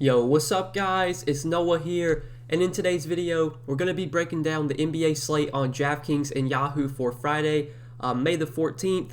Yo, what's up guys? It's Noah here, and in today's video, we're going to be breaking down the NBA slate on Draftkings and Yahoo for Friday, May the 14th.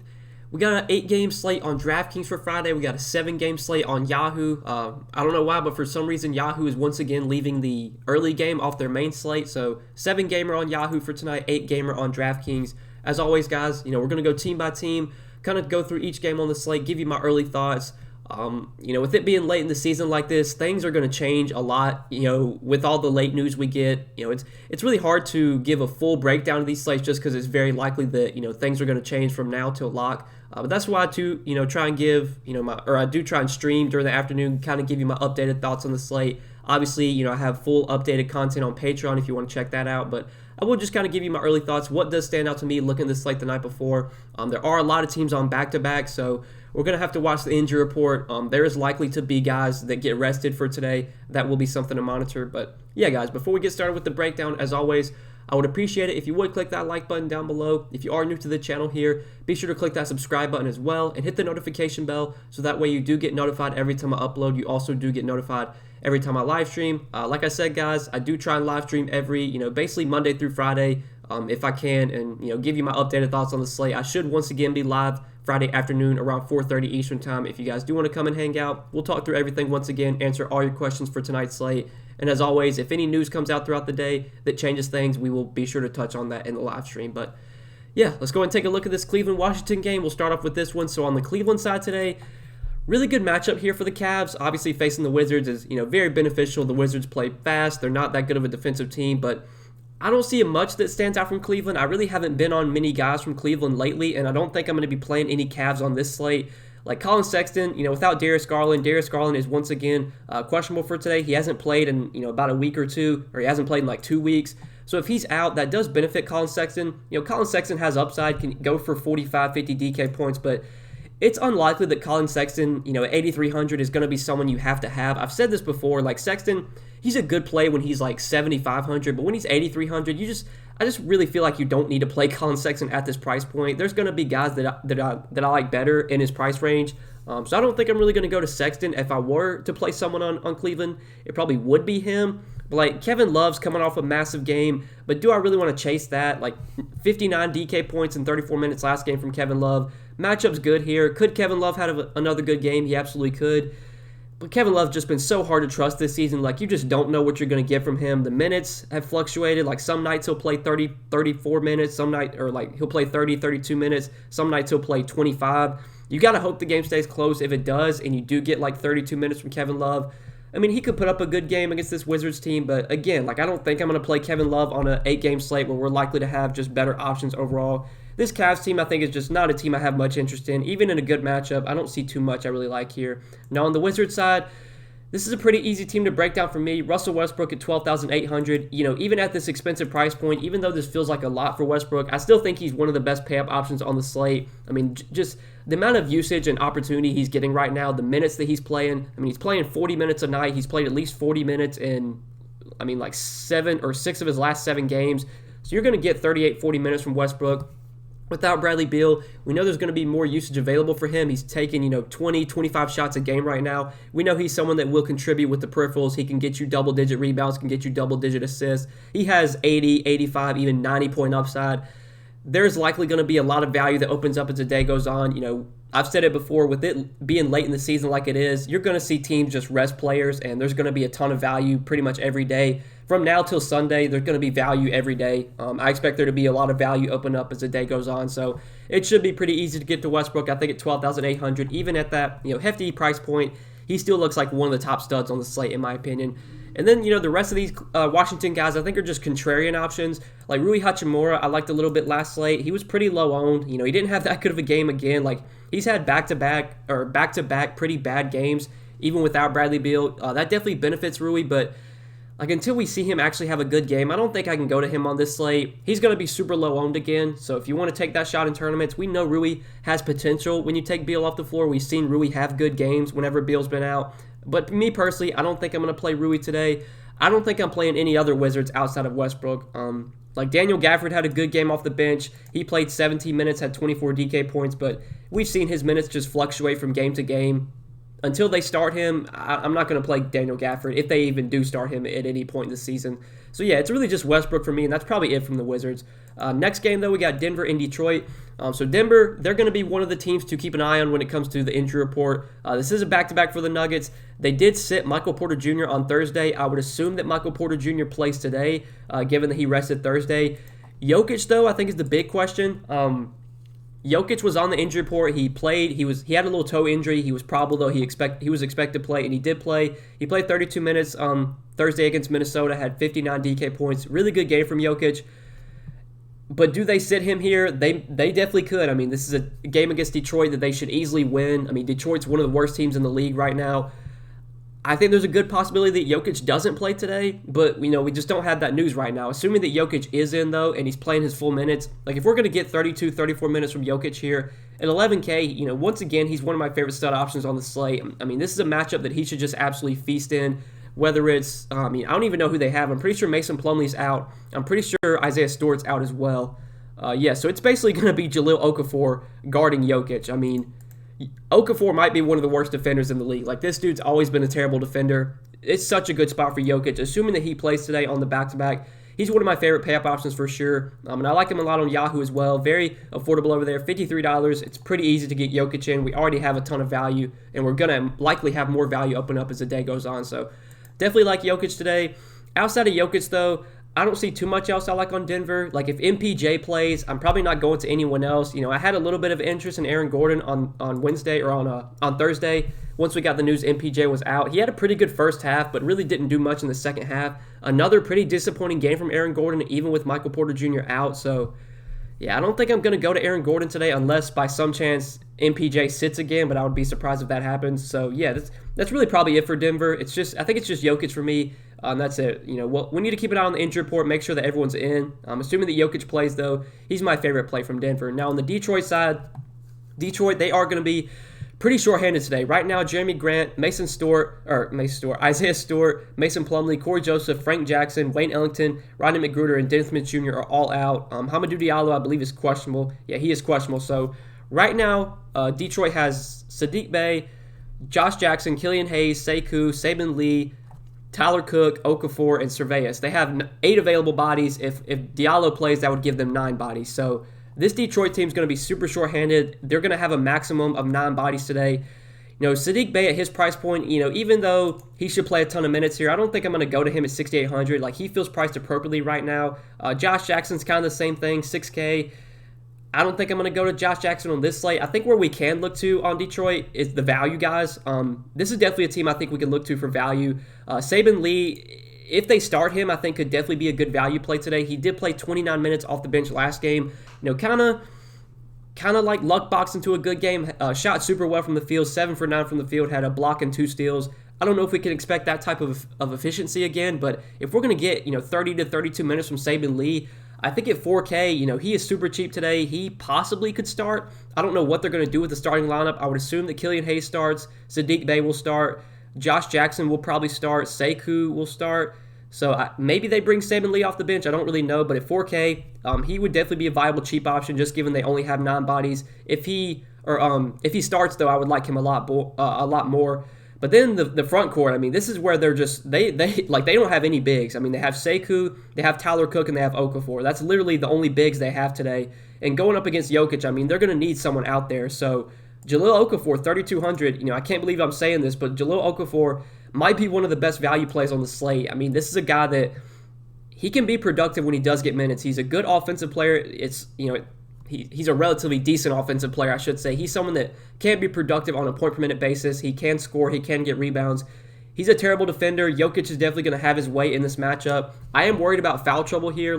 We got an 8-game slate on Draftkings for Friday. We got a 7-game slate on Yahoo. I don't know why, but for some reason, Yahoo is once again leaving the early game off their main slate. So 7-gamer on Yahoo for tonight, 8-gamer on Draftkings. As always, guys, we're going to go team by team, kind of go through each game on the slate, give you my early thoughts. With it being late in the season like this, things are going to change a lot. With all the late news we get, it's really hard to give a full breakdown of these slates just because it's very likely that things are going to change from now till lock. But that's why I do try and give I do try and stream during the afternoon, kind of give you my updated thoughts on the slate. Obviously, I have full updated content on Patreon if you want to check that out, but I will just kind of give you my early thoughts. What does stand out to me looking at this slate the night before? There are a lot of teams on back-to-back, so we're going to have to watch the injury report. There is likely to be guys that get rested for today. That will be something to monitor. But yeah, guys, before we get started with the breakdown, as always, I would appreciate it if you would click that like button down below. If you are new to the channel here, be sure to click that subscribe button as well and hit the notification bell so that way you do get notified every time I upload. You also do get notified every time I live stream. Like I said, guys, I do try and live stream every, basically Monday through Friday if I can, and, give you my updated thoughts on the slate. I should once again be live Friday afternoon around 4:30 Eastern time. If you guys do want to come and hang out, we'll talk through everything once again, answer all your questions for tonight's slate. And as always, if any news comes out throughout the day that changes things, we will be sure to touch on that in the live stream. But yeah, let's go and take a look at this Cleveland-Washington game. We'll start off with this one. So on the Cleveland side today, really good matchup here for the Cavs. Obviously, facing the Wizards is very beneficial. The Wizards play fast. They're not that good of a defensive team, but I don't see much that stands out from Cleveland. I really haven't been on many guys from Cleveland lately, and I don't think I'm going to be playing any Cavs on this slate. Like Colin Sexton, without Darius Garland is once again questionable for today. He hasn't played in about a week or two, or he hasn't played in like 2 weeks. So if he's out, that does benefit Colin Sexton. Colin Sexton has upside, can go for 45, 50 DK points, but it's unlikely that Colin Sexton, at 8,300 is going to be someone you have to have. I've said this before, like Sexton, he's a good play when he's like 7,500, but when he's 8,300, I just really feel like you don't need to play Colin Sexton at this price point. There's going to be guys that I like better in his price range. So I don't think I'm really going to go to Sexton. If I were to play someone on Cleveland, it probably would be him. But like Kevin Love's coming off a massive game, but do I really want to chase that? Like 59 DK points in 34 minutes last game from Kevin Love. Matchup's good here. Could Kevin Love have another good game? He absolutely could. But Kevin Love's just been so hard to trust this season. Like, you just don't know what you're going to get from him. The minutes have fluctuated. Like, some nights he'll play 30, 34 minutes. Some night, or like he'll play 30, 32 minutes. Some nights he'll play 25. You got to hope the game stays close. If it does, and you do get like 32 minutes from Kevin Love, I mean, he could put up a good game against this Wizards team. But again, like, I don't think I'm going to play Kevin Love on an 8-game slate where we're likely to have just better options overall. This Cavs team, I think, is just not a team I have much interest in. Even in a good matchup, I don't see too much I really like here. Now, on the Wizards side, this is a pretty easy team to break down for me. Russell Westbrook at 12,800. Even at this expensive price point, even though this feels like a lot for Westbrook, I still think he's one of the best pay-up options on the slate. I mean, just the amount of usage and opportunity he's getting right now, the minutes that he's playing. I mean, he's playing 40 minutes a night. He's played at least 40 minutes in, like 7 or 6 of his last 7 games. So you're going to get 38, 40 minutes from Westbrook. Without Bradley Beal, we know there's going to be more usage available for him. He's taking, 20, 25 shots a game right now. We know he's someone that will contribute with the peripherals. He can get you double-digit rebounds, can get you double-digit assists. He has 80, 85, even 90-point upside. There's likely going to be a lot of value that opens up as the day goes on. I've said it before, with it being late in the season like it is, you're going to see teams just rest players, and there's going to be a ton of value pretty much every day. From now till Sunday, there's going to be value every day. I expect there to be a lot of value open up as the day goes on, so it should be pretty easy to get to Westbrook. I think at 12,800, even at that hefty price point, he still looks like one of the top studs on the slate in my opinion. And then, the rest of these Washington guys, I think, are just contrarian options. Like Rui Hachimura, I liked a little bit last slate. He was pretty low owned. He didn't have that good of a game again. Like, he's had back-to-back pretty bad games, even without Bradley Beal. That definitely benefits Rui, but like, until we see him actually have a good game, I don't think I can go to him on this slate. He's going to be super low owned again. So if you want to take that shot in tournaments, we know Rui has potential. When you take Beal off the floor, we've seen Rui have good games whenever Beal's been out. But me personally, I don't think I'm going to play Rui today. I don't think I'm playing any other Wizards outside of Westbrook. Like Daniel Gafford had a good game off the bench. He played 17 minutes, had 24 DK points, but we've seen his minutes just fluctuate from game to game. until they start him, I'm not going to play Daniel Gafford if they even do start him at any point in the season. So yeah, it's really just Westbrook for me, and that's probably it from the Wizards. Next game, though, we got Denver and Detroit. So Denver, they're going to be one of the teams to keep an eye on when it comes to the injury report. This is a back-to-back for the Nuggets. They did sit Michael Porter Jr. on Thursday. I would assume that Michael Porter Jr. plays today, given that he rested Thursday. Jokic, though, I think is the big question. Jokic was on the injury report. He played. He had a little toe injury. He was probable, though. He was expected to play, and he did play. He played 32 minutes Thursday against Minnesota, had 59 DK points. Really good game from Jokic. But do they sit him here? They definitely could. I mean, this is a game against Detroit that they should easily win. I mean, Detroit's one of the worst teams in the league right now. I think there's a good possibility that Jokic doesn't play today, but we just don't have that news right now. Assuming that Jokic is in, though, and he's playing his full minutes, like if we're going to get 32, 34 minutes from Jokic here at 11K, once again, he's one of my favorite stud options on the slate. I mean, this is a matchup that he should just absolutely feast in. Whether it's, I don't even know who they have. I'm pretty sure Mason Plumlee's out. I'm pretty sure Isaiah Stewart's out as well. So it's basically going to be Jahlil Okafor guarding Jokic. I mean, Okafor might be one of the worst defenders in the league. Like, this dude's always been a terrible defender. It's such a good spot for Jokic. Assuming that he plays today on the back-to-back, he's one of my favorite pay-up options for sure. And I like him a lot on Yahoo as well. Very affordable over there, $53. It's pretty easy to get Jokic in. We already have a ton of value, and we're going to likely have more value open up as the day goes on. So definitely like Jokic today. Outside of Jokic, though, I don't see too much else I like on Denver. Like, if MPJ plays, I'm probably not going to anyone else. I had a little bit of interest in Aaron Gordon on Wednesday or on Thursday. Once we got the news MPJ was out, he had a pretty good first half, but really didn't do much in the second half. Another pretty disappointing game from Aaron Gordon, even with Michael Porter Jr. out. So, yeah, I don't think I'm going to go to Aaron Gordon today unless by some chance MPJ sits again, but I would be surprised if that happens. So, yeah, that's really probably it for Denver. I think it's just Jokic for me. That's it. We need to keep an eye on the injury report, make sure that everyone's in. Assuming that Jokic plays, though, he's my favorite play from Denver. Now, on the Detroit side, they are going to be pretty short-handed today. Right now, Jeremy Grant, Isaiah Stewart, Mason Plumlee, Corey Joseph, Frank Jackson, Wayne Ellington, Rodney McGruder, and Dennis Smith Jr. are all out. Hamidou Diallo, I believe, is questionable. Yeah, he is questionable. So right now, Detroit has Sadiq Bey, Josh Jackson, Killian Hayes, Sekou, Saban Lee, Tyler Cook, Okafor, and Cervais. They have 8 available bodies. If Diallo plays, that would give them 9 bodies. So this Detroit team is going to be super short-handed. They're going to have a maximum of 9 bodies today. Sadiq Bey at his price point, even though he should play a ton of minutes here, I don't think I'm going to go to him at 6,800. Like, he feels priced appropriately right now. Josh Jackson's kind of the same thing, 6K. I don't think I'm going to go to Josh Jackson on this slate. I think where we can look to on Detroit is the value guys. This is definitely a team I think we can look to for value. Saban Lee, if they start him, I think could definitely be a good value play today. He did play 29 minutes off the bench last game. Kind of like luck boxed into a good game. Shot super well from the field, 7 for 9 from the field, had a block and 2 steals. I don't know if we can expect that type of efficiency again, but if we're going to get 30 to 32 minutes from Saban Lee, I think at 4K, he is super cheap today. He possibly could start. I don't know what they're going to do with the starting lineup. I would assume that Killian Hayes starts, Sadiq Bey will start, Josh Jackson will probably start, Sekou will start. So maybe they bring Saban Lee off the bench. I don't really know, but at 4K, he would definitely be a viable cheap option, just given they only have 9 bodies. If he starts, though, I would like him a lot more. But then the front court, this is where they're just they don't have any bigs. They have Sekou, they have Tyler Cook, and they have Okafor. That's literally the only bigs they have today. And going up against Jokic, they're going to need someone out there. So Jahlil Okafor, 3,200. I can't believe I'm saying this, but Jahlil Okafor might be one of the best value plays on the slate. This is a guy that he can be productive when he does get minutes. He's a good offensive player. He's a relatively decent offensive player, I should say. He's someone that can be productive on a point-per-minute basis. He can score. He can get rebounds. He's a terrible defender. Jokic is definitely going to have his way in this matchup. I am worried about foul trouble here.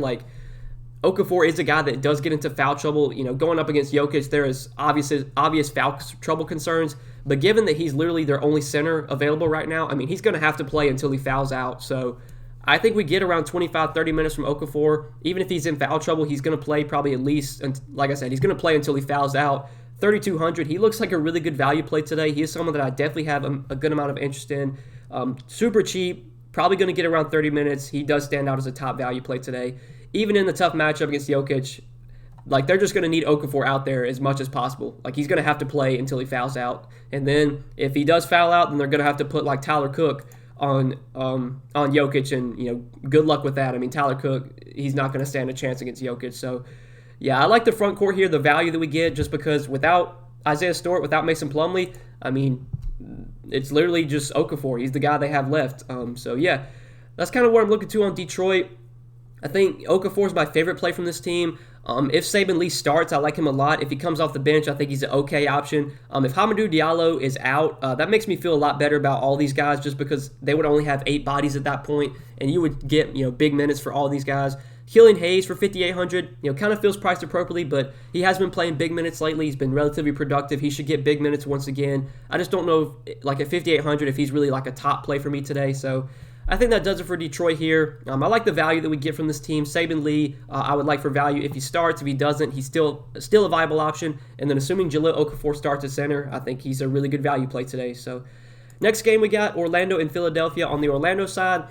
Okafor is a guy that does get into foul trouble. Going up against Jokic, there is obvious foul trouble concerns. But given that he's literally their only center available right now, he's going to have to play until he fouls out. So I think we get around 25, 30 minutes from Okafor. Even if he's in foul trouble, he's going to play probably at least, like I said, he's going to play until he fouls out. 3,200, he looks like a really good value play today. He is someone that I definitely have a good amount of interest in. Super cheap, probably going to get around 30 minutes. He does stand out as a top value play today. Even in the tough matchup against Jokic, like they're just going to need Okafor out there as much as possible. Like he's going to have to play until he fouls out, and then if he does foul out, then they're going to have to put like Tyler Cook on Jokic, and good luck with that. I mean, Tyler Cook, he's not going to stand a chance against Jokic. So yeah, I like the front court here, the value that we get, just because without Isaiah Stewart, without Mason Plumlee, I mean, it's literally just Okafor. He's the guy they have left. So yeah, that's kind of what I'm looking to on Detroit. I think Okafor is my favorite play from this team. If Saben Lee starts, I like him a lot. If he comes off the bench, I think he's an okay option. If Hamidou Diallo is out, that makes me feel a lot better about all these guys, just because they would only have 8 bodies at that point, and you would get big minutes for all these guys. Killian Hayes for 5,800, kind of feels priced appropriately, but he has been playing big minutes lately. He's been relatively productive. He should get big minutes once again. I just don't know, like at 5,800, if he's really like a top play for me today. So I think that does it for Detroit here. I like the value that we get from this team. Saben Lee, I would like for value if he starts. If he doesn't, he's still a viable option. And then assuming Jahlil Okafor starts at center, I think he's a really good value play today. So next game we got Orlando and Philadelphia. On the Orlando side,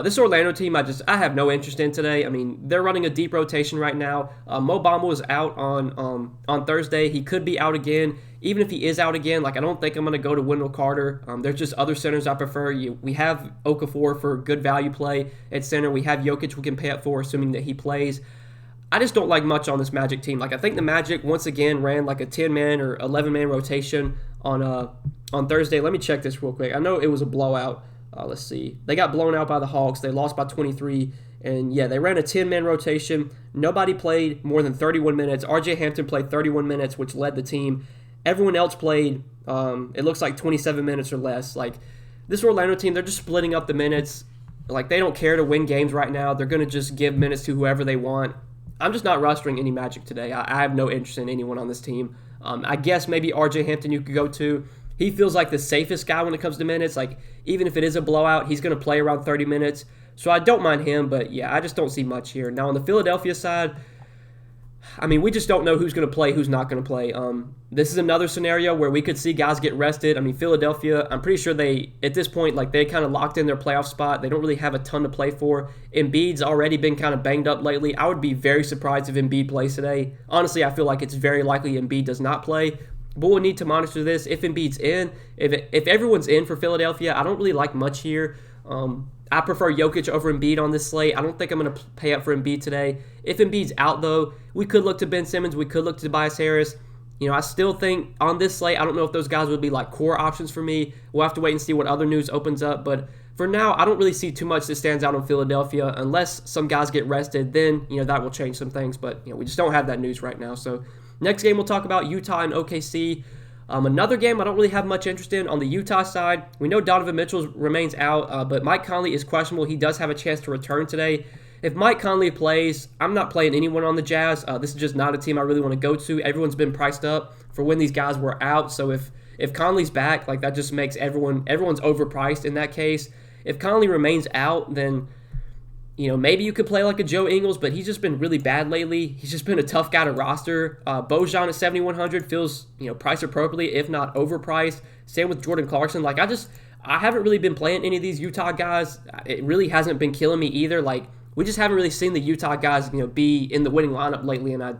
this Orlando team, I have no interest in today. I mean, they're running a deep rotation right now. Mo Bamba was out on Thursday. He could be out again. Even if he is out again, like I don't think I'm going to go to Wendell Carter. There's just other centers I prefer. We have Okafor for good value play at center. We have Jokic we can pay up for, assuming that he plays. I just don't like much on this Magic team. Like I think the Magic once again ran like a 10-man or 11-man rotation on Thursday. Let me check this real quick. I know it was a blowout. Let's see. They got blown out by the Hawks. They lost by 23. And yeah, they ran a 10-man rotation. Nobody played more than 31 minutes. RJ Hampton played 31 minutes, which led the team. Everyone else played, it looks like 27 minutes or less. Like this Orlando team, they're just splitting up the minutes. Like they don't care to win games right now. They're going to just give minutes to whoever they want. I'm just not rostering any Magic today. I have no interest in anyone on this team. I guess maybe RJ Hampton you could go to. He feels like the safest guy when it comes to minutes. Like, even if it is a blowout, he's going to play around 30 minutes. So I don't mind him, but yeah, I just don't see much here. Now, on the Philadelphia side, I mean, we just don't know who's going to play, who's not going to play. This is another scenario where we could see guys get rested. I mean, Philadelphia, I'm pretty sure at this point, like, they kind of locked in their playoff spot. They don't really have a ton to play for. Embiid's already been kind of banged up lately. I would be very surprised if Embiid plays today. Honestly, I feel like it's very likely Embiid does not play. But we'll need to monitor this. If Embiid's in, if everyone's in for Philadelphia, I don't really like much here. I prefer Jokic over Embiid on this slate. I don't think I'm going to pay up for Embiid today. If Embiid's out, though, we could look to Ben Simmons. We could look to Tobias Harris. I still think on this slate, I don't know if those guys would be like core options for me. We'll have to wait and see what other news opens up. But for now, I don't really see too much that stands out on Philadelphia. Unless some guys get rested, then, that will change some things. But, we just don't have that news right now. So next game we'll talk about Utah and OKC. Another game I don't really have much interest in. On the Utah side, we know Donovan Mitchell remains out, but Mike Conley is questionable. He does have a chance to return today. If Mike Conley plays, I'm not playing anyone on the Jazz. This is just not a team I really want to go to. Everyone's been priced up for when these guys were out. So if Conley's back, like that just makes everyone's overpriced in that case. If Conley remains out, then maybe you could play like a Joe Ingles, but he's just been really bad lately. He's just been a tough guy to roster. Bojan at 7,100 feels, priced appropriately, if not overpriced. Same with Jordan Clarkson. Like, I haven't really been playing any of these Utah guys. It really hasn't been killing me either. Like, we just haven't really seen the Utah guys, be in the winning lineup lately, and I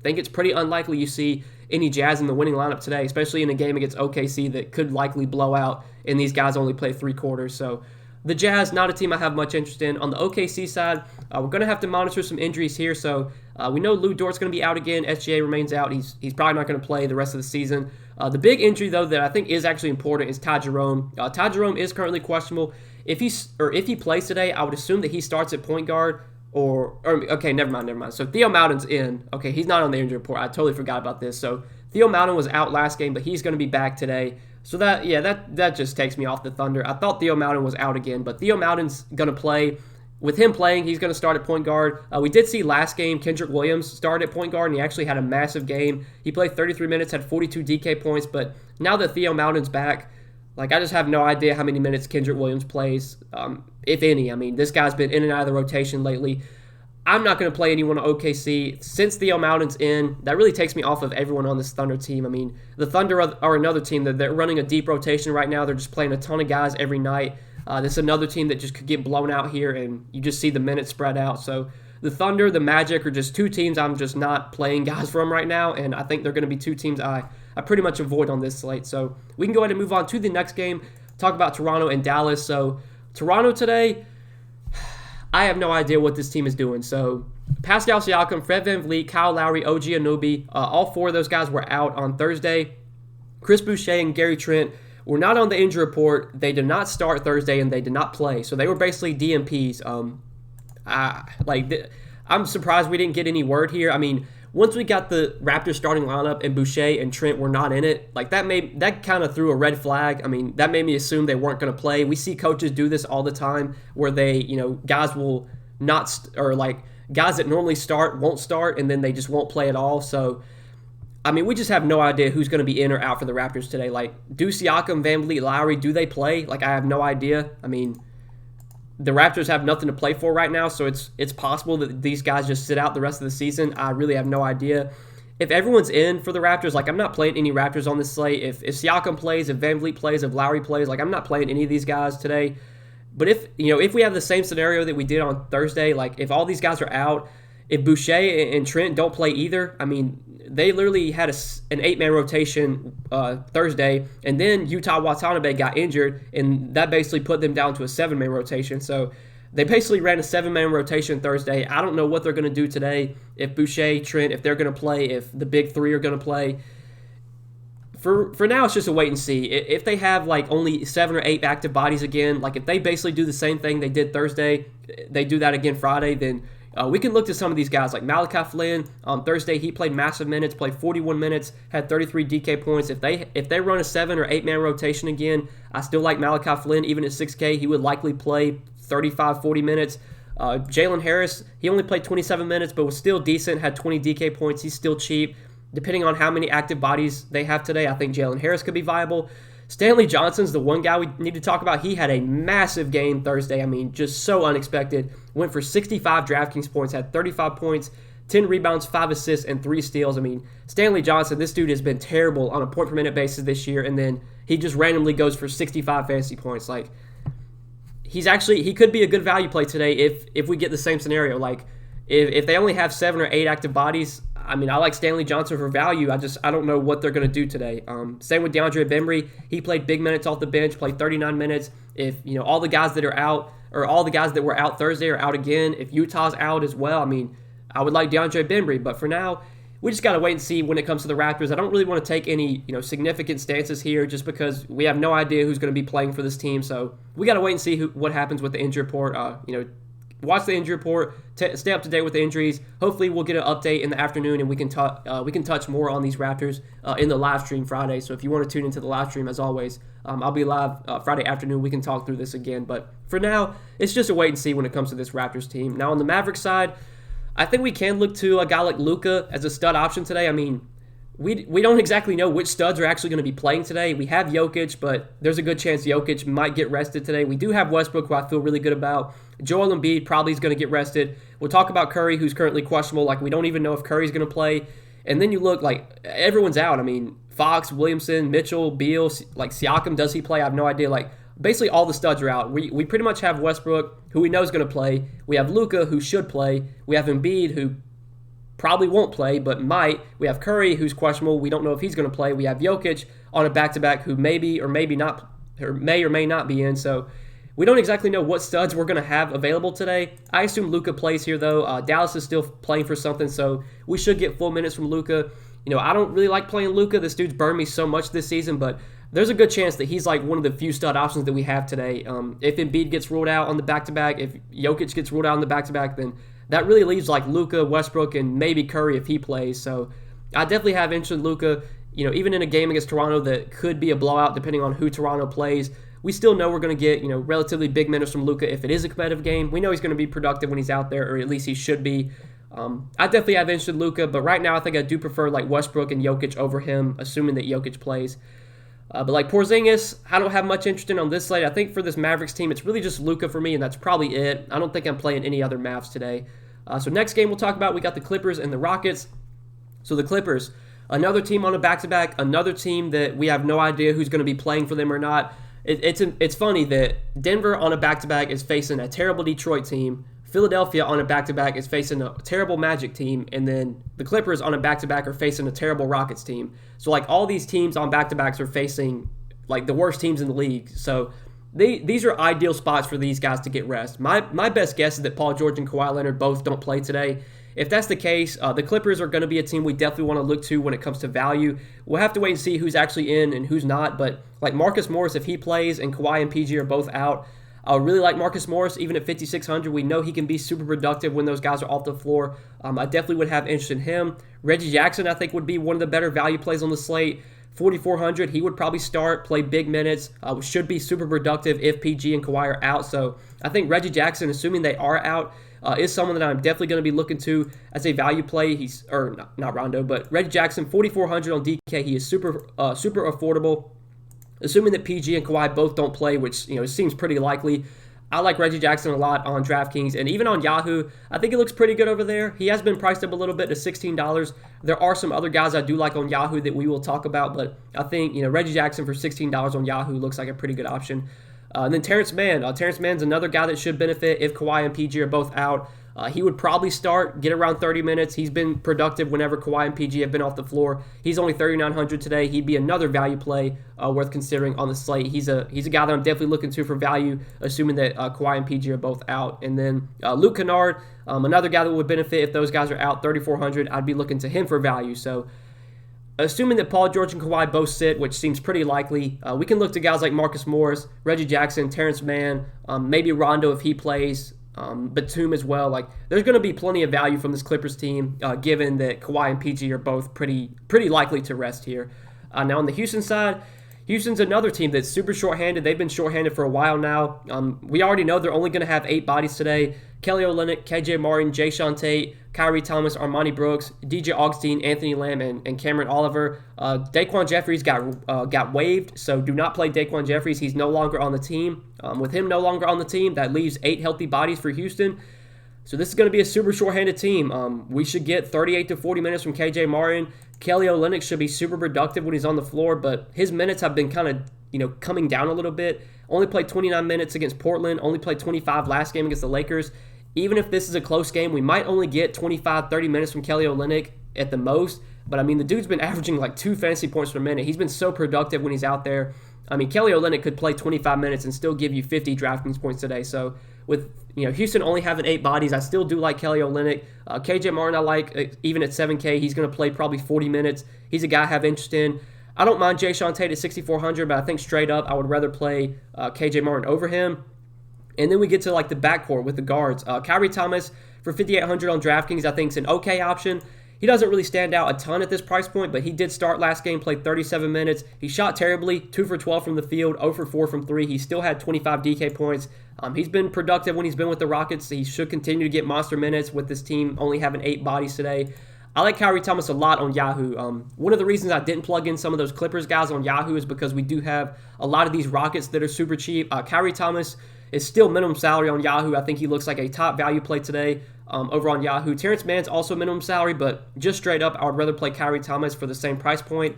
think it's pretty unlikely you see any Jazz in the winning lineup today, especially in a game against OKC that could likely blow out, and these guys only play 3 quarters. So the Jazz, not a team I have much interest in. On the OKC side, we're going to have to monitor some injuries here. So we know Lou Dort's going to be out again. SGA remains out. He's probably not going to play the rest of the season. The big injury, though, that I think is actually important is Ty Jerome. Ty Jerome is currently questionable. If he plays today, I would assume that he starts at point guard. Okay, never mind. So Theo Maledon's in. Okay, he's not on the injury report. I totally forgot about this. So Theo Maledon was out last game, but he's going to be back today. So that just takes me off the Thunder. I thought Theo Maledon was out again, but Theo Maledon's going to play. With him playing, he's going to start at point guard. We did see last game Kendrick Williams started at point guard, and he actually had a massive game. He played 33 minutes, had 42 DK points, but now that Theo Maledon's back, I just have no idea how many minutes Kendrick Williams plays, if any. I mean, this guy's been in and out of the rotation lately. I'm not going to play anyone on OKC. Since Theo Maledon's in, that really takes me off of everyone on this Thunder team. I mean, the Thunder are another team that they're running a deep rotation right now. They're just playing a ton of guys every night. This is another team that just could get blown out here, and you just see the minutes spread out. So the Thunder, the Magic are just two teams I'm just not playing guys from right now, and I think they're going to be two teams I pretty much avoid on this slate. So we can go ahead and move on to the next game, talk about Toronto and Dallas. So Toronto today, I have no idea what this team is doing. So Pascal Siakam, Fred VanVleet, Kyle Lowry, OG Anunoby, all four of those guys were out on Thursday. Chris Boucher and Gary Trent were not on the injury report. They did not start Thursday, and they did not play. So they were basically DNPs. I'm surprised we didn't get any word here. I mean, once we got the Raptors starting lineup and Boucher and Trent were not in it, like that kind of threw a red flag. I mean, that made me assume they weren't going to play. We see coaches do this all the time where they, guys will not guys that normally start won't start, and then they just won't play at all. So I mean, we just have no idea who's going to be in or out for the Raptors today. Like, do Siakam, VanVleet, Lowry, do they play? Like, I have no idea. I mean, the Raptors have nothing to play for right now, so it's possible that these guys just sit out the rest of the season. I really have no idea. If everyone's in for the Raptors, like, I'm not playing any Raptors on this slate. If Siakam plays, if VanVleet plays, if Lowry plays, like, I'm not playing any of these guys today. But if we have the same scenario that we did on Thursday, like, if all these guys are out, if Boucher and Trent don't play either, I mean, they literally had an 8-man rotation Thursday, and then Utah Watanabe got injured, and that basically put them down to a 7-man rotation. So they basically ran a 7-man rotation Thursday. I don't know what they're going to do today, if Boucher, Trent, if they're going to play, if the big three are going to play. For now, it's just a wait and see. If they have like only 7 or 8 active bodies again, like if they basically do the same thing they did Thursday, they do that again Friday, then we can look to some of these guys like Malachi Flynn. On Thursday, he played massive minutes, played 41 minutes, had 33 DK points. If they run a 7 or 8-man rotation again, I still like Malachi Flynn. Even at 6K, he would likely play 35, 40 minutes. Jalen Harris, he only played 27 minutes, but was still decent, had 20 DK points. He's still cheap. Depending on how many active bodies they have today, I think Jalen Harris could be viable. Stanley Johnson's the one guy we need to talk about. He had a massive game Thursday. I mean, just so unexpected. Went for 65 Draftkings points, had 35 points, 10 rebounds, 5 assists, and 3 steals. I mean, Stanley Johnson, this dude has been terrible on a point-per-minute basis this year, and then he just randomly goes for 65 fantasy points. Like, he could be a good value play today if we get the same scenario. Like, if they only have 7 or 8 active bodies, I mean, I like Stanley Johnson for value. I don't know what they're going to do today. Same with DeAndre Bembry. He played big minutes off the bench, played 39 minutes. If all the guys that are out, or all the guys that were out Thursday are out again, if Utah's out as well, I mean, I would like DeAndre Bembry. But for now, we just got to wait and see when it comes to the Raptors. I don't really want to take any significant stances here just because we have no idea who's going to be playing for this team. So we got to wait and see what happens with the injury report. Watch the injury report, stay up to date with the injuries. Hopefully, we'll get an update in the afternoon, and we can touch more on these Raptors in the live stream Friday. So if you want to tune into the live stream, as always, I'll be live Friday afternoon. We can talk through this again. But for now, it's just a wait and see when it comes to this Raptors team. Now, on the Mavericks side, I think we can look to a guy like Luka as a stud option today. I mean, we don't exactly know which studs are actually going to be playing today. We have Jokic, but there's a good chance Jokic might get rested today. We do have Westbrook, who I feel really good about. Joel Embiid probably is going to get rested. We'll talk about Curry, who's currently questionable. Like, we don't even know if Curry's going to play. And then you look, like, everyone's out. I mean, Fox, Williamson, Mitchell, Beal, like Siakam, does he play? I have no idea. Like, basically all the studs are out. We pretty much have Westbrook, who we know is going to play. We have Luka, who should play. We have Embiid, who probably won't play, but might. We have Curry, who's questionable. We don't know if he's going to play. We have Jokic on a back-to-back, who maybe or maybe not, or may not be in. So we don't exactly know what studs we're going to have available today. I assume Luka plays here, though. Dallas is still playing for something, so we should get full minutes from Luka. I don't really like playing Luka. This dude's burned me so much this season, but there's a good chance that he's like one of the few stud options that we have today. If Embiid gets ruled out on the back-to-back, if Jokic gets ruled out on the back-to-back, then that really leaves like Luka, Westbrook, and maybe Curry if he plays. So I definitely have interest in Luka. Even in a game against Toronto that could be a blowout depending on who Toronto plays, we still know we're going to get relatively big minutes from Luka if it is a competitive game. We know he's going to be productive when he's out there, or at least he should be. I definitely have interest in Luka, but right now I think I do prefer like Westbrook and Jokic over him, assuming that Jokic plays. But like Porzingis, I don't have much interest in on this slate. I think for this Mavericks team, it's really just Luka for me, and that's probably it. I don't think I'm playing any other Mavs today. So next game we'll talk about, we got the Clippers and the Rockets. So the Clippers, another team on a back-to-back, another team that we have no idea who's going to be playing for them or not. It's funny that Denver on a back-to-back is facing a terrible Detroit team. Philadelphia on a back-to-back is facing a terrible Magic team, and then the Clippers on a back-to-back are facing a terrible Rockets team. So like all these teams on back-to-backs are facing like the worst teams in the league. So these are ideal spots for these guys to get rest. My best guess is that Paul George and Kawhi Leonard both don't play today. If that's the case, the Clippers are going to be a team we definitely want to look to when it comes to value. We'll have to wait and see who's actually in and who's not. But like Marcus Morris, if he plays and Kawhi and PG are both out, I really like Marcus Morris, even at 5,600. We know he can be super productive when those guys are off the floor. I definitely would have interest in him. Reggie Jackson, I think, would be one of the better value plays on the slate. 4,400, he would probably start, play big minutes, should be super productive if PG and Kawhi are out. So I think Reggie Jackson, assuming they are out, is someone that I'm definitely going to be looking to as a value play. He's not Rondo, but Reggie Jackson, 4,400 on DK. He is super affordable. Assuming that PG and Kawhi both don't play, which seems pretty likely, I like Reggie Jackson a lot on Draftkings, and even on Yahoo, I think it looks pretty good over there. He has been priced up a little bit to $16. There are some other guys I do like on Yahoo that we will talk about, but I think Reggie Jackson for $16 on Yahoo looks like a pretty good option. And then Terrence Mann. Terrence Mann's another guy that should benefit if Kawhi and PG are both out. He would probably start, get around 30 minutes. He's been productive whenever Kawhi and PG have been off the floor. He's only 3,900 today. He'd be another value play worth considering on the slate. He's a guy that I'm definitely looking to for value, assuming that Kawhi and PG are both out. And then Luke Kennard, another guy that would benefit if those guys are out, 3,400. I'd be looking to him for value. So assuming that Paul George and Kawhi both sit, which seems pretty likely, we can look to guys like Marcus Morris, Reggie Jackson, Terrence Mann, maybe Rondo if he plays. Batum as well. Like there's going to be plenty of value from this Clippers team, given that Kawhi and PG are both pretty likely to rest here. Now on the Houston side, Houston's another team that's super shorthanded. They've been shorthanded for a while now. We already know they're only going to have 8 bodies today. Kelly Olynyk, KJ Martin, Jayshawn Tate, Kyrie Thomas, Armani Brooks, DJ Augustine, Anthony Lamb, and Cameron Oliver. Daquan Jeffries got waived, so do not play Daquan Jeffries. He's no longer on the team. With him no longer on the team, that leaves 8 healthy bodies for Houston. So this is going to be a super shorthanded team. We should get 38 to 40 minutes from KJ Martin. Kelly Olynyk should be super productive when he's on the floor, but his minutes have been kind of coming down a little bit. Only played 29 minutes against Portland. Only played 25 last game against the Lakers. Even if this is a close game, we might only get 25, 30 minutes from Kelly Olynyk at the most. But, I mean, the dude's been averaging like 2 fantasy points per minute. He's been so productive when he's out there. I mean, Kelly Olynyk could play 25 minutes and still give you 50 Draftkings points today. So, with Houston only having 8 bodies, I still do like Kelly Olynyk. KJ Martin I like, even at 7K. He's going to play probably 40 minutes. He's a guy I have interest in. I don't mind Jayshawn Tate at 6,400, but I think straight up I would rather play KJ Martin over him. And then we get to like the backcourt with the guards. Kyrie Thomas for 5,800 on DraftKings, I think is an okay option. He doesn't really stand out a ton at this price point, but he did start last game, played 37 minutes. He shot terribly, 2 for 12 from the field, 0 for 4 from 3. He still had 25 DK points. He's been productive when he's been with the Rockets. He should continue to get monster minutes with this team only having 8 bodies today. I like Kyrie Thomas a lot on Yahoo. One of the reasons I didn't plug in some of those Clippers guys on Yahoo is because we do have a lot of these Rockets that are super cheap. Kyrie Thomas is still minimum salary on Yahoo. I think he looks like a top value play today over on Yahoo. Terrence Mann's also minimum salary, but just straight up, I would rather play Kyrie Thomas for the same price point.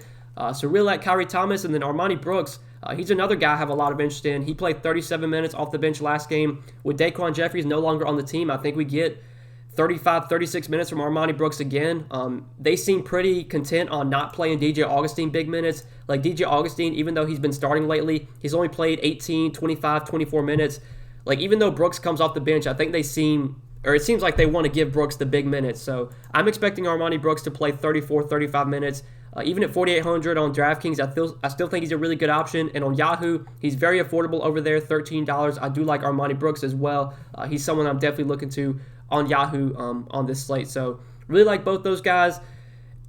So really like Kyrie Thomas. And then Armani Brooks, he's another guy I have a lot of interest in. He played 37 minutes off the bench last game. With Daquan Jeffries no longer on the team, I think we get 35, 36 minutes from Armani Brooks again. They seem pretty content on not playing DJ Augustine big minutes. Like DJ Augustine, even though he's been starting lately, he's only played 18, 25, 24 minutes. Like even though Brooks comes off the bench, I think it seems like they want to give Brooks the big minutes. So I'm expecting Armani Brooks to play 34, 35 minutes. Even at 4,800 on DraftKings, I still think he's a really good option. And on Yahoo, he's very affordable over there, $13. I do like Armani Brooks as well. He's someone I'm definitely looking to on Yahoo on this slate. So really like both those guys.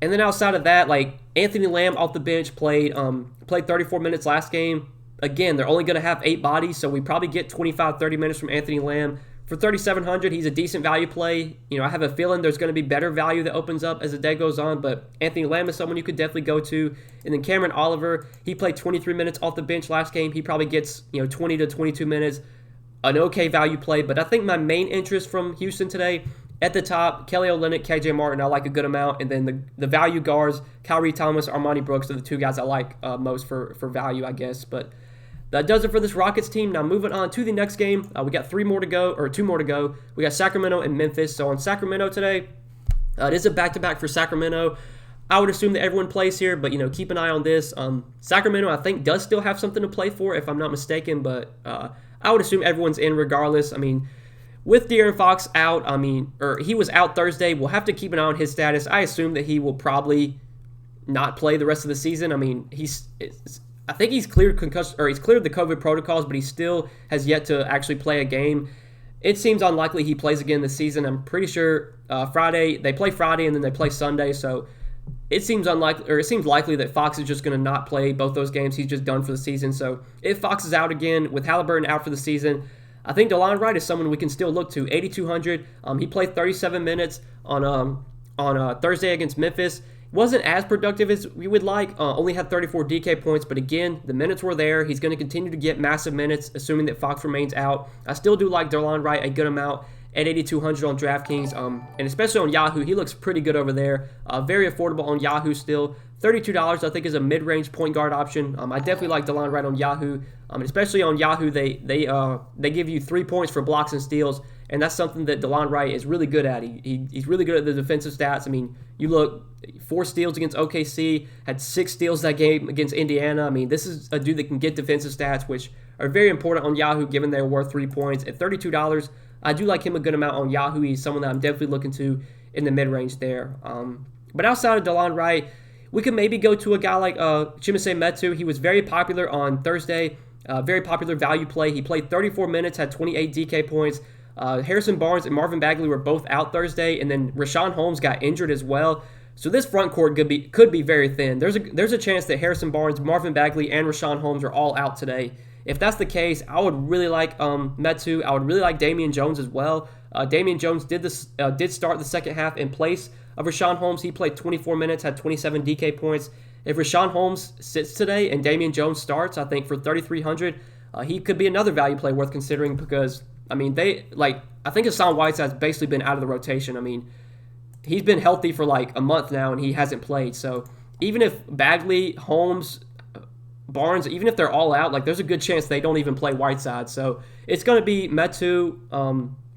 And then outside of that, like Anthony Lamb off the bench played 34 minutes last game. Again, they're only going to have 8 bodies, so we probably get 25, 30 minutes from Anthony Lamb. For 3,700, he's a decent value play. I have a feeling there's going to be better value that opens up as the day goes on, but Anthony Lamb is someone you could definitely go to. And then Cameron Oliver, he played 23 minutes off the bench last game. He probably gets 20 to 22 minutes. An okay value play, but I think my main interest from Houston today, at the top, Kelly Olynyk, KJ Martin, I like a good amount, and then the value guards, Kyrie Thomas, Armani Brooks are the 2 guys I like most for value, I guess. But that does it for this Rockets team. Now moving on to the next game, we got 2 more to go. We got Sacramento and Memphis. So on Sacramento today, it is a back-to-back for Sacramento. I would assume that everyone plays here, but keep an eye on this. Sacramento, I think, does still have something to play for, if I'm not mistaken, but I would assume everyone's in regardless. With De'Aaron Fox out, or he was out Thursday, we'll have to keep an eye on his status. I assume that he will probably not play the rest of the season. I think he's cleared concussion, or he's cleared the COVID protocols, but he still has yet to actually play a game. It seems unlikely he plays again this season. I'm pretty sure they play Friday and then they play Sunday, so it seems likely that Fox is just going to not play both those games. He's just done for the season. So if Fox is out again, with Halliburton out for the season, I think DeLon Wright is someone we can still look to. 8,200. He played 37 minutes on Thursday against Memphis. Wasn't as productive as we would like. Only had 34 DK points, but again, the minutes were there. He's going to continue to get massive minutes, assuming that Fox remains out. I still do like DeLon Wright a good amount at 8,200 on Draftkings, and especially on Yahoo. He looks pretty good over there. Very affordable on Yahoo still. $32 I think is a mid-range point guard option. I definitely like DeLon Wright on Yahoo. Especially on Yahoo, they give you 3 points for blocks and steals, and that's something that DeLon Wright is really good at. He's really good at the defensive stats. You look, 4 steals against OKC, had 6 steals that game against Indiana. This is a dude that can get defensive stats, which are very important on Yahoo, given they're worth 3 points. At $32, I do like him a good amount on Yahoo. He's someone that I'm definitely looking to in the mid-range there. But outside of DeLon Wright, we could maybe go to a guy like Chimezie Metu. He was very popular on Thursday, very popular value play. He played 34 minutes, had 28 DK points. Harrison Barnes and Marvin Bagley were both out Thursday, and then Richaun Holmes got injured as well. So this front court could be very thin. There's a chance that Harrison Barnes, Marvin Bagley, and Richaun Holmes are all out today. If that's the case, I would really like Metu. I would really like Damian Jones as well. Damian Jones did start the second half in place of Richaun Holmes. He played 24 minutes, had 27 DK points. If Richaun Holmes sits today and Damian Jones starts, I think for 3,300, he could be another value play worth considering because I think Hassan Whiteside's basically been out of the rotation. He's been healthy for like a month now and he hasn't played. So even if Bagley, Holmes, Barnes, even if they're all out, there's a good chance they don't even play Whiteside. So it's going to be Metu,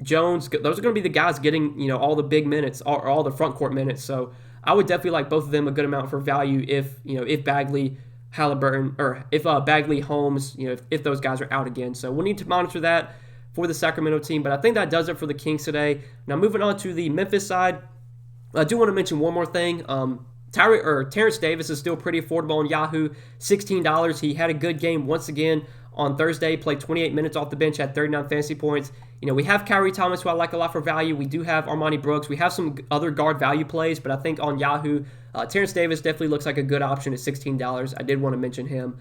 Jones. Those are going to be the guys getting all the big minutes, or all the front court minutes. So I would definitely like both of them a good amount for value if Bagley, Halliburton, or if Bagley, Holmes, if those guys are out again. So we'll need to monitor that for the Sacramento team. But I think that does it for the Kings today. Now moving on to the Memphis side, I do want to mention one more thing. Terrence Davis is still pretty affordable on Yahoo, $16. He had a good game once again on Thursday, played 28 minutes off the bench, had 39 fantasy points. We have Kyrie Thomas, who I like a lot for value. We do have Armani Brooks. We have some other guard value plays, but I think on Yahoo, Terrence Davis definitely looks like a good option at $16. I did want to mention him.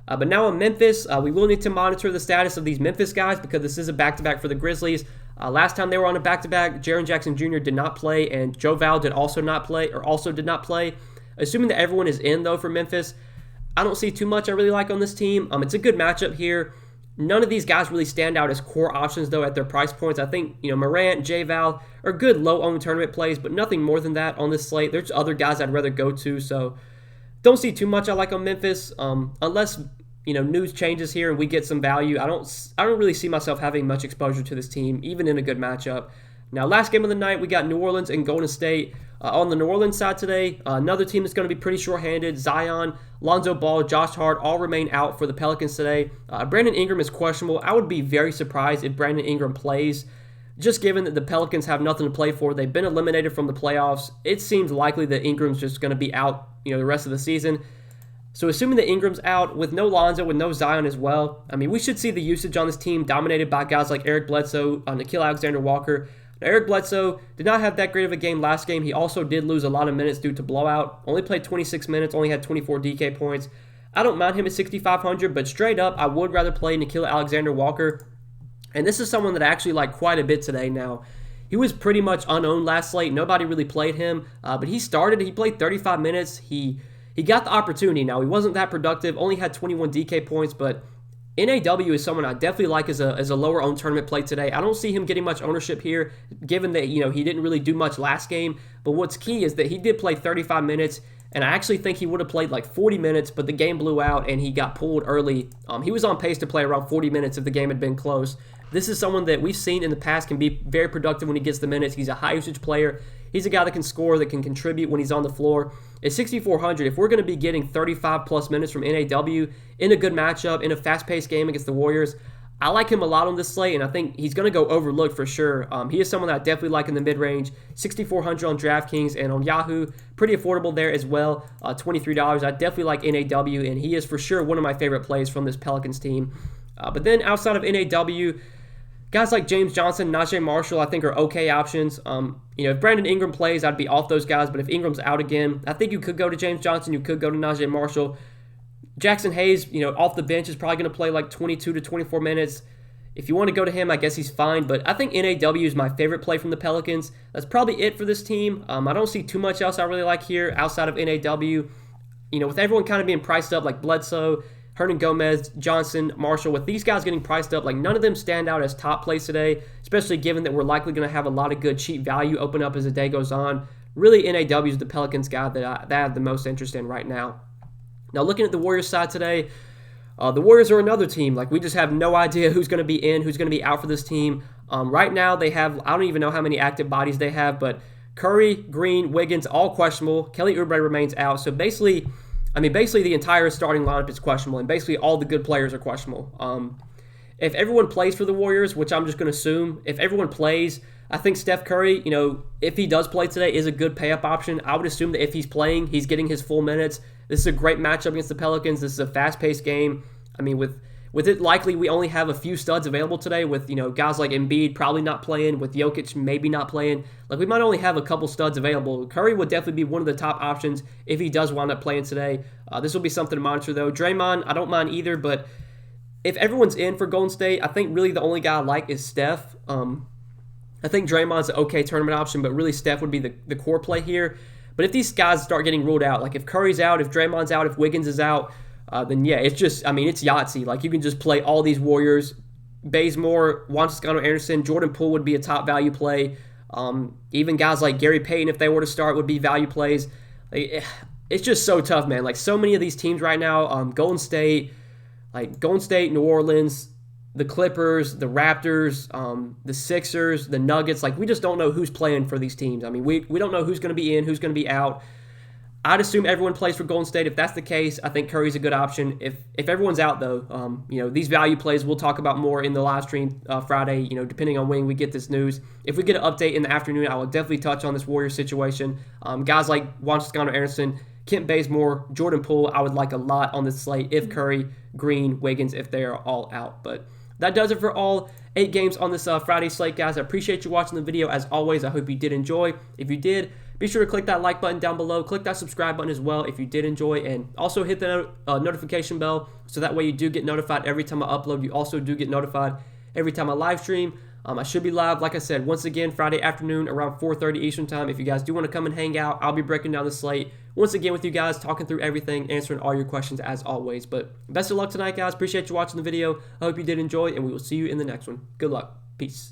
But now on Memphis, we will need to monitor the status of these Memphis guys because this is a back-to-back for the Grizzlies. Last time they were on a back-to-back, Jaren Jackson Jr. did not play, and Joe Val did not play. Assuming that everyone is in, though, for Memphis, I don't see too much I really like on this team. It's a good matchup here. None of these guys really stand out as core options, though, at their price points. I think, Morant, J Val are good low-owned tournament plays, but nothing more than that on this slate. There's other guys I'd rather go to, so don't see too much I like on Memphis. Unless, news changes here and we get some value, I don't really see myself having much exposure to this team, even in a good matchup. Now, last game of the night, we got New Orleans and Golden State. On the New Orleans side today, another team that's going to be pretty short-handed. Zion, Lonzo Ball, Josh Hart all remain out for the Pelicans today. Brandon Ingram is questionable. I would be very surprised if Brandon Ingram plays, just given that the Pelicans have nothing to play for. They've been eliminated from the playoffs. It seems likely that Ingram's just going to be out, the rest of the season. So assuming that Ingram's out, with no Lonzo, with no Zion as well, we should see the usage on this team dominated by guys like Eric Bledsoe, Nickeil Alexander-Walker. Now, Eric Bledsoe did not have that great of a game last game. He also did lose a lot of minutes due to blowout. Only played 26 minutes, only had 24 DK points. I don't mind him at 6,500, but straight up, I would rather play Nickeil Alexander-Walker. And this is someone that I actually like quite a bit today now. He was pretty much unowned last slate. Nobody really played him, but he started. He played 35 minutes. He got the opportunity. Now, he wasn't that productive, only had 21 DK points, but NAW is someone I definitely like as a lower owned tournament play today. I don't see him getting much ownership here, given that he didn't really do much last game. But what's key is that he did play 35 minutes, And I actually think he would have played like 40 minutes, but the game blew out and he got pulled early. He was on pace to play around 40 minutes if the game had been close. This is someone that we've seen in the past can be very productive when he gets the minutes. He's a high-usage player. He's a guy that can score, that can contribute when he's on the floor. At 6,400, if we're going to be getting 35-plus minutes from NAW in a good matchup, in a fast-paced game against the Warriors, I like him a lot on this slate, and I think he's going to go overlooked for sure. He is someone that I definitely like in the mid-range. 6,400 on Draftkings, and on Yahoo, pretty affordable there as well. $23. I definitely like NAW, and he is for sure one of my favorite plays from this Pelicans team. But then outside of NAW, guys like James Johnson, Najee Marshall, I think are okay options. If Brandon Ingram plays, I'd be off those guys, but if Ingram's out again, I think you could go to James Johnson, you could go to Najee Marshall. Jackson Hayes, off the bench is probably going to play like 22 to 24 minutes. If you want to go to him, I guess he's fine. But I think NAW is my favorite play from the Pelicans. That's probably it for this team. I don't see too much else I really like here outside of NAW. With everyone kind of being priced up like Bledsoe, Hernan Gomez, Johnson, Marshall, with these guys getting priced up, like none of them stand out as top plays today, especially given that we're likely going to have a lot of good cheap value open up as the day goes on. Really, NAW is the Pelicans guy that I have the most interest in right now. Now, looking at the Warriors side today, the Warriors are another team. Like, we just have no idea who's going to be in, who's going to be out for this team. Right now, they have, I don't even know how many active bodies they have, but Curry, Green, Wiggins, all questionable. Kelly Oubre remains out. So, basically the entire starting lineup is questionable, and basically all the good players are questionable. If everyone plays for the Warriors, which I'm just going to assume, if everyone plays, I think Steph Curry, if he does play today, is a good pay-up option. I would assume that if he's playing, he's getting his full minutes. This is a great matchup against the Pelicans. This is a fast-paced game. With it likely we only have a few studs available today with, guys like Embiid probably not playing, with Jokic maybe not playing. Like, we might only have a couple studs available. Curry would definitely be one of the top options if he does wind up playing today. This will be something to monitor, though. Draymond, I don't mind either, but if everyone's in for Golden State, I think really the only guy I like is Steph. I think Draymond's an okay tournament option, but really Steph would be the core play here. But if these guys start getting ruled out, like if Curry's out, if Draymond's out, if Wiggins is out, then yeah, it's just, it's Yahtzee. Like, you can just play all these Warriors. Bazemore, Juan Toscano-Anderson, Jordan Poole would be a top value play. Even guys like Gary Payton, if they were to start, would be value plays. It's just so tough, man. Like, so many of these teams right now, Golden State, New Orleans, the Clippers, the Raptors, the Sixers, the Nuggets, we just don't know who's playing for these teams. We don't know who's going to be in, who's going to be out. I'd assume everyone plays for Golden State. If that's the case, I think Curry's a good option. If everyone's out, though, these value plays we'll talk about more in the live stream Friday, depending on when we get this news. If we get an update in the afternoon, I will definitely touch on this Warriors situation. Guys like Juan Toscano-Anderson, Kent Bazemore, Jordan Poole, I would like a lot on this slate if Curry, Green, Wiggins, if they are all out. But that does it for all 8 games on this Friday slate, guys. I appreciate you watching the video. As always, I hope you did enjoy. If you did, be sure to click that like button down below. Click that subscribe button as well if you did enjoy. And also hit the notification bell so that way you do get notified every time I upload. You also do get notified every time I live stream. I should be live, like I said, once again, Friday afternoon around 4:30 Eastern Time. If you guys do want to come and hang out, I'll be breaking down the slate once again with you guys, talking through everything, answering all your questions as always. But best of luck tonight, guys. Appreciate you watching the video. I hope you did enjoy, and we will see you in the next one. Good luck. Peace.